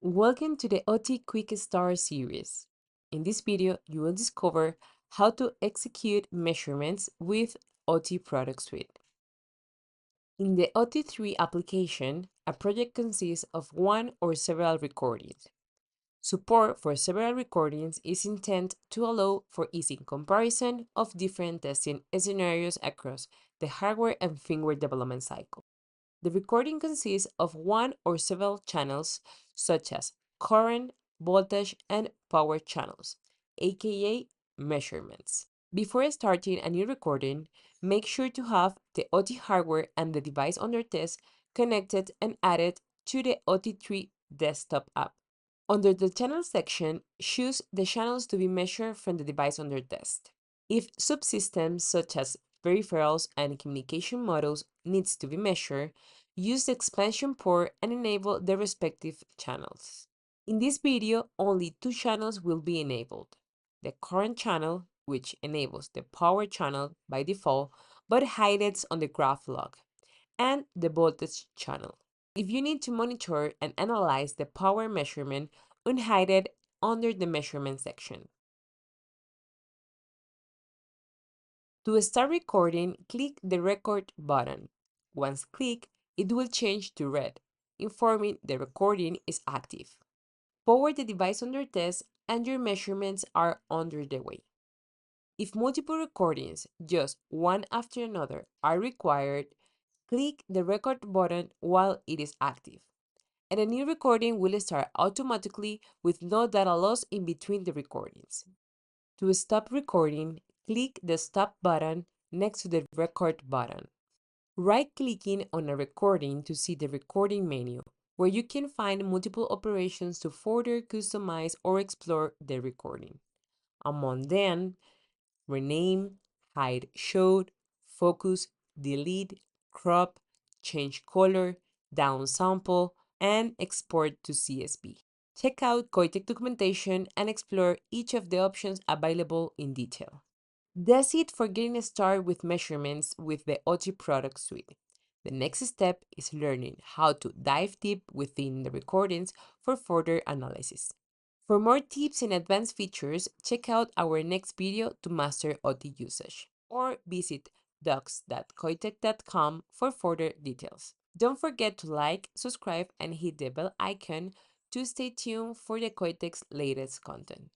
Welcome to the Otii Quick Start series. In this video, you will discover how to execute measurements with Otii Product Suite. In the Otii 3 application, a project consists of one or several recordings. Support for several recordings is intended to allow for easy comparison of different testing scenarios across the hardware and firmware development cycle. The recording consists of one or several channels, such as current, voltage, and power channels, aka measurements. Before starting a new recording, make sure to have the Otii hardware and the device under test connected and added to the Otii 3 Desktop App. Under the channel section, choose the channels to be measured from the device under test. If subsystems such as peripherals and communication modules needs to be measured, use the expansion port and enable the respective channels. In this video, only two channels will be enabled. The current channel, which enables the power channel by default, but hides on the graph log, and the voltage channel. If you need to monitor and analyze the power measurement, unhide it under the measurement section. To start recording, click the record button. Once clicked, it will change to red, informing the recording is active. Power the device under test and your measurements are under the way. If multiple recordings, just one after another, are required, click the record button while it is active, and a new recording will start automatically with no data loss in between the recordings. To stop recording, click the Stop button next to the Record button. Right-clicking on a recording to see the recording menu, where you can find multiple operations to further customize or explore the recording. Among them, rename, hide showed, focus, delete, crop, change color, downsample, and export to CSV. Check out Koitek documentation and explore each of the options available in detail. That's it for getting started with measurements with the Otii product suite. The next step is learning how to dive deep within the recordings for further analysis. For more tips and advanced features, check out our next video to master Otii usage, or visit docs.koitek.com for further details. Don't forget to like, subscribe, and hit the bell icon to stay tuned for the Koitek's latest content.